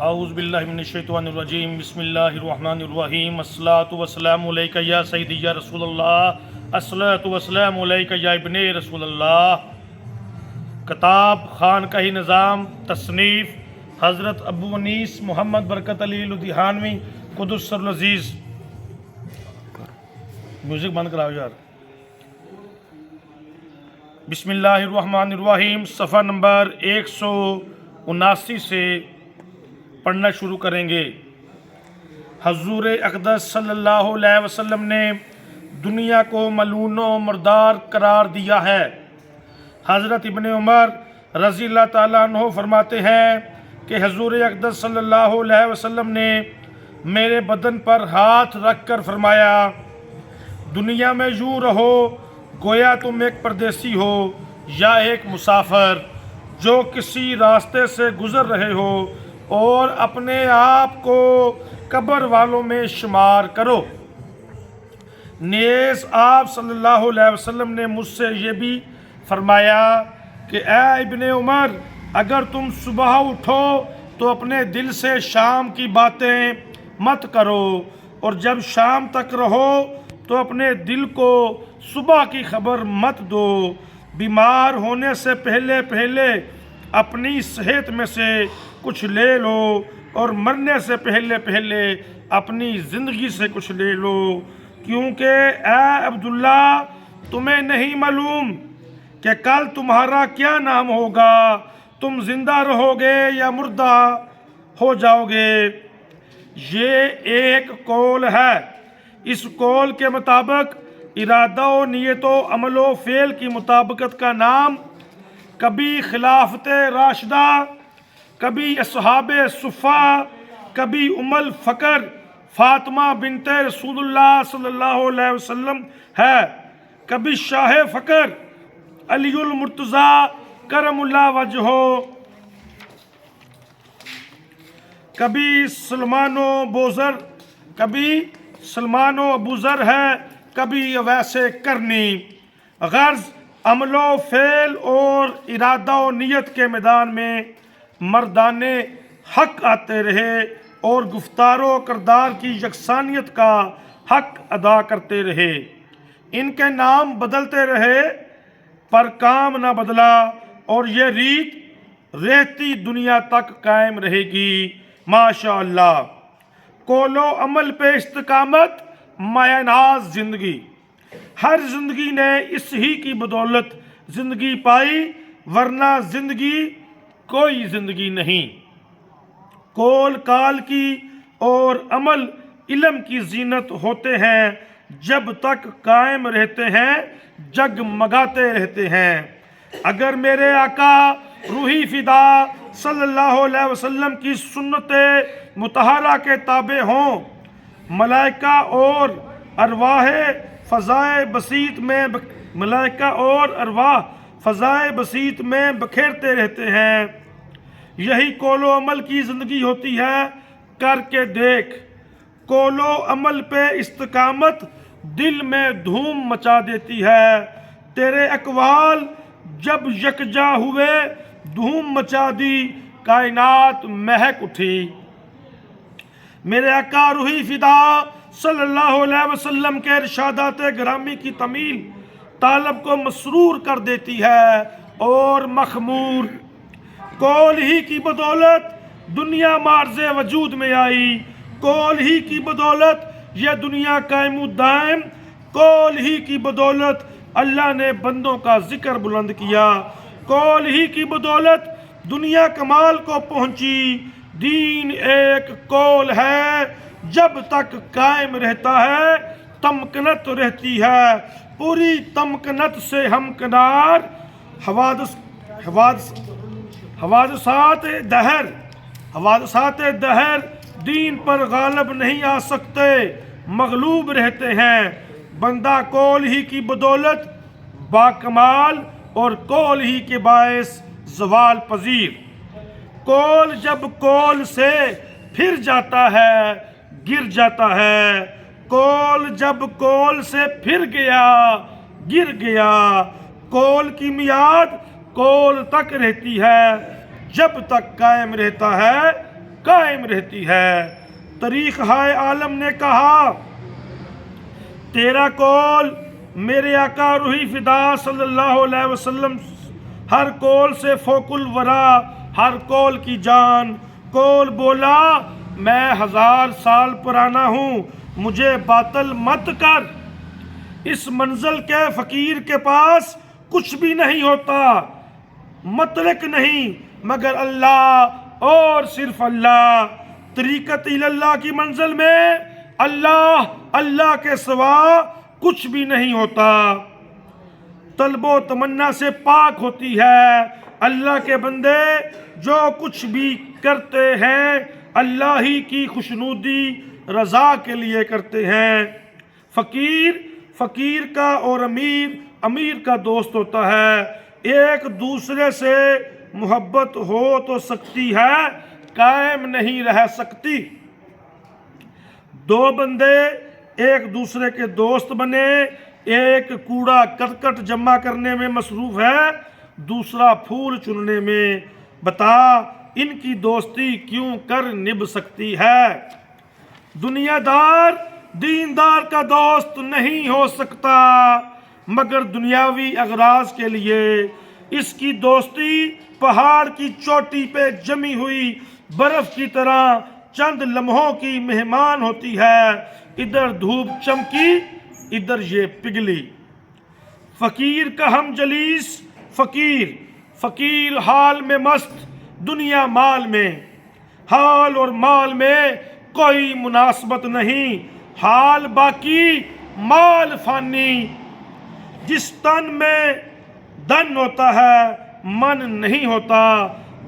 اعوذ باللہ من الشیطان الرجیم بسم اللہ الرحمن الرحیم الصلاۃ والسلام علیک یا سیدی یا رسول اللہ الصلاۃ والسلام علیک یا ابن رسول اللہ۔ کتاب خانقاہ نظام، تصنیف حضرت ابو انیس محمد برکت علی لدھیانوی قدس سر العزیز۔ میوزک بند کراؤ یار۔ بسم اللہ الرحمن الرحیم، صفحہ نمبر 179 سے پڑھنا شروع کریں گے۔ حضور اقدس صلی اللہ علیہ وسلم نے دنیا کو ملعون و مردار قرار دیا ہے۔ حضرت ابن عمر رضی اللہ تعالیٰ عنہ فرماتے ہیں کہ حضور اقدس صلی اللہ علیہ وسلم نے میرے بدن پر ہاتھ رکھ کر فرمایا، دنیا میں یوں رہو گویا تم ایک پردیسی ہو یا ایک مسافر جو کسی راستے سے گزر رہے ہو، اور اپنے آپ کو قبر والوں میں شمار کرو۔ نیز آپ صلی اللہ علیہ وسلم نے مجھ سے یہ بھی فرمایا کہ اے ابن عمر، اگر تم صبح اٹھو تو اپنے دل سے شام کی باتیں مت کرو، اور جب شام تک رہو تو اپنے دل کو صبح کی خبر مت دو۔ بیمار ہونے سے پہلے پہلے اپنی صحت میں سے کچھ لے لو، اور مرنے سے پہلے پہلے اپنی زندگی سے کچھ لے لو، کیونکہ اے عبداللہ، تمہیں نہیں معلوم کہ کل تمہارا کیا نام ہوگا، تم زندہ رہو گے یا مردہ ہو جاؤ گے۔ یہ ایک قول ہے، اس قول کے مطابق ارادہ و نیت و عمل و فعل کی مطابقت کا نام کبھی خلافت راشدہ، کبھی اصحاب صفہ، کبھی ام الفقر فاطمہ بنت رسول اللہ صلی اللہ علیہ وسلم ہے، کبھی شاہ فقر علی المرتضیٰ کرم اللہ وجہہ، کبھی سلمان و ابوذر ہے، کبھی اویس کرنی۔ غرض عمل و فعل اور ارادہ و نیت کے میدان میں مردان حق آتے رہے اور گفتار و کردار کی یکسانیت کا حق ادا کرتے رہے۔ ان کے نام بدلتے رہے پر کام نہ بدلا، اور یہ ریت رہتی دنیا تک قائم رہے گی ماشاء اللہ۔ قول و عمل پہ استقامت مایہ ناز زندگی۔ ہر زندگی نے اس ہی کی بدولت زندگی پائی، ورنہ زندگی کوئی زندگی نہیں۔ قول کال کی اور عمل علم کی زینت ہوتے ہیں، جب تک قائم رہتے ہیں جگمگاتے رہتے ہیں۔ اگر میرے آقا روحی فدا صلی اللہ علیہ وسلم کی سنت مطہرہ کے تابع ہوں، ملائکہ اور ارواح فضائے بسیط میں بکھیرتے رہتے ہیں۔ یہی قول و عمل کی زندگی ہوتی ہے، کر کے دیکھ۔ قول و عمل پہ استقامت دل میں دھوم مچا دیتی ہے، تیرے اقوال جب یکجا ہوئے دھوم مچا دی، کائنات مہک اٹھی۔ میرے آقا روحی فدا صلی اللہ علیہ وسلم کے ارشادات گرامی کی تمیل طالب کو مسرور کر دیتی ہے اور مخمور۔ قول ہی کی بدولت دنیا معرض وجود میں آئی، قول ہی کی بدولت یہ دنیا قائم و دائم، قول ہی کی بدولت اللہ نے بندوں کا ذکر بلند کیا، قول ہی کی بدولت دنیا کمال کو پہنچی۔ دین ایک قول ہے، جب تک قائم رہتا ہے تمکنت رہتی ہے، پوری تمکنت سے ہمکنار حوادثات دہر دین پر غالب نہیں آ سکتے، مغلوب رہتے ہیں۔ بندہ قول ہی کی بدولت باکمال، اور قول ہی کے باعث زوال پذیر۔ قول جب قول سے پھر جاتا ہے گر جاتا ہے، قول جب قول سے پھر گیا گر گیا۔ قول کی میعاد قول تک رہتی ہے، جب تک قائم رہتا ہے قائم رہتی ہے۔ طریقہ عالم نے کہا تیرا قول میرے آقا روحی فدا صلی اللہ علیہ وسلم ہر قول سے فوق الورا، ہر قول کی جان۔ قول بولا میں 1000 سال پرانا ہوں، مجھے باطل مت کر۔ اس منزل کے فقیر کے پاس کچھ بھی نہیں ہوتا، مطلق نہیں مگر اللہ اور صرف اللہ۔ طریقت اللہ کی منزل میں اللہ کے سوا کچھ بھی نہیں ہوتا، طلب و تمنا سے پاک ہوتی ہے۔ اللہ کے بندے جو کچھ بھی کرتے ہیں اللہ ہی کی خوشنودی رضا کے لیے کرتے ہیں۔ فقیر کا اور امیر کا دوست ہوتا ہے۔ ایک دوسرے سے محبت ہو تو سکتی ہے، قائم نہیں رہ سکتی۔ دو بندے ایک دوسرے کے دوست بنے، ایک کوڑا کرکٹ جمع کرنے میں مصروف ہے، دوسرا پھول چننے میں۔ بتا ان کی دوستی کیوں کر نبھ سکتی ہے؟ دنیا دار دیندار کا دوست نہیں ہو سکتا مگر دنیاوی اغراض کے لیے۔ اس کی دوستی پہاڑ کی چوٹی پہ جمی ہوئی برف کی طرح چند لمحوں کی مہمان ہوتی ہے، ادھر دھوپ چمکی ادھر یہ پگھلی۔ فقیر کا ہم جلیس فقیر حال میں مست، دنیا مال میں۔ حال اور مال میں کوئی مناسبت نہیں، حال باقی مال فانی۔ جس تن میں دن ہوتا ہے من نہیں ہوتا،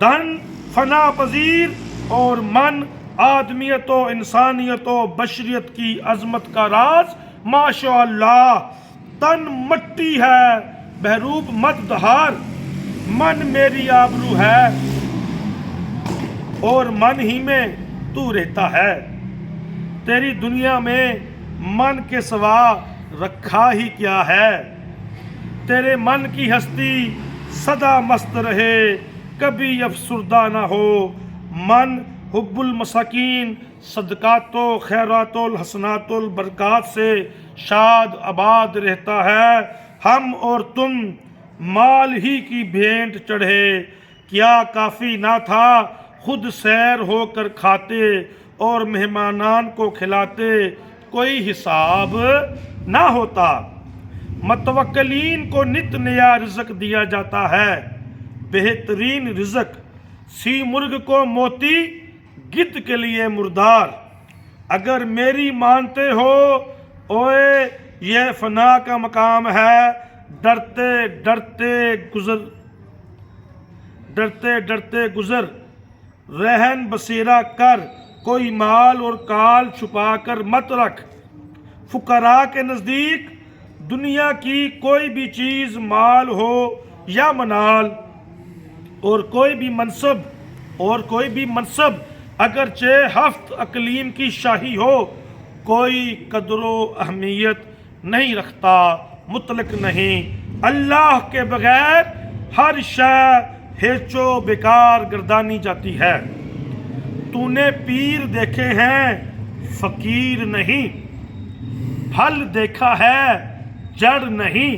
دن فنا پذیر اور من آدمیت و انسانیت و بشریت کی عظمت کا راز۔ ماشاء اللہ تن مٹی ہے بہروپ مت دہار، من میری آبرو ہے اور من ہی میں تو رہتا ہے۔ تیری دنیا میں من کے سوا رکھا ہی کیا ہے؟ تیرے من کی ہستی سدا مست رہے، کبھی افسردہ نہ ہو۔ من حب المساکین، صدقات و خیرات الحسنات البرکات سے شاد آباد رہتا ہے۔ ہم اور تم مال ہی کی بھینٹ چڑھے، کیا کافی نہ تھا خود سیر ہو کر کھاتے اور مہمانان کو کھلاتے، کوئی حساب نہ ہوتا۔ متوکلین کو نت نیا رزق دیا جاتا ہے، بہترین رزق۔ سی مرغ کو موتی، گدھ کے لیے مردار۔ اگر میری مانتے ہو اوئے یہ فنا کا مقام ہے، ڈرتے ڈرتے گزر رہن بسیرا کر، کوئی مال اور کال چھپا کر مت رکھ۔ فقراء کے نزدیک دنیا کی کوئی بھی چیز مال ہو یا منال اور کوئی بھی منصب اگرچہ ہفت اقلیم کی شاہی ہو، کوئی قدر و اہمیت نہیں رکھتا، مطلق نہیں۔ اللہ کے بغیر ہر شے ہیچ و بیکار گردانی جاتی ہے۔ تو نے پیر دیکھے ہیں فقیر نہیں، پھل دیکھا ہے جڑ نہیں۔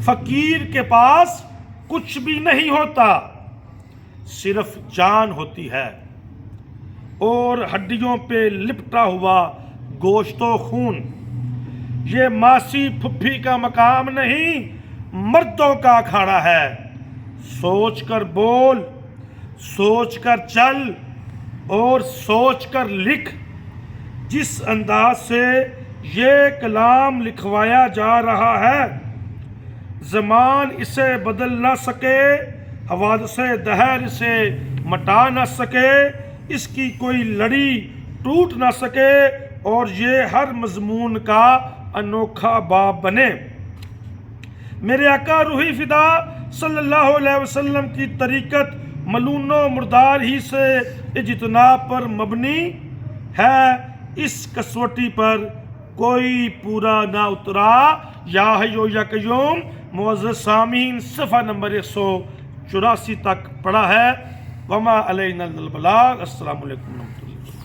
فقیر کے پاس کچھ بھی نہیں ہوتا، صرف جان ہوتی ہے اور ہڈیوں پہ لپٹا ہوا گوشت و خون۔ یہ ماسی پھپھی کا مقام نہیں، مردوں کا اکھاڑا ہے۔ سوچ کر بول، سوچ کر چل اور سوچ کر لکھ۔ جس انداز سے یہ کلام لکھوایا جا رہا ہے زمان اسے بدل نہ سکے، حوادث دہر اسے مٹا نہ سکے، اس کی کوئی لڑی ٹوٹ نہ سکے اور یہ ہر مضمون کا انوکھا باب بنے۔ میرے آقا روحی فدا صلی اللہ علیہ وسلم کی طریقت ملون و مردار ہی سے اجتناب پر مبنی ہے، اس کسوٹی پر کوئی پورا نہ اترا۔ یا حی یا قیوم معزز سامعین صفحہ نمبر 184 تک پڑھا ہے۔ وما علینا الا البلاغ۔ السلام علیکم ورحمۃ اللہ۔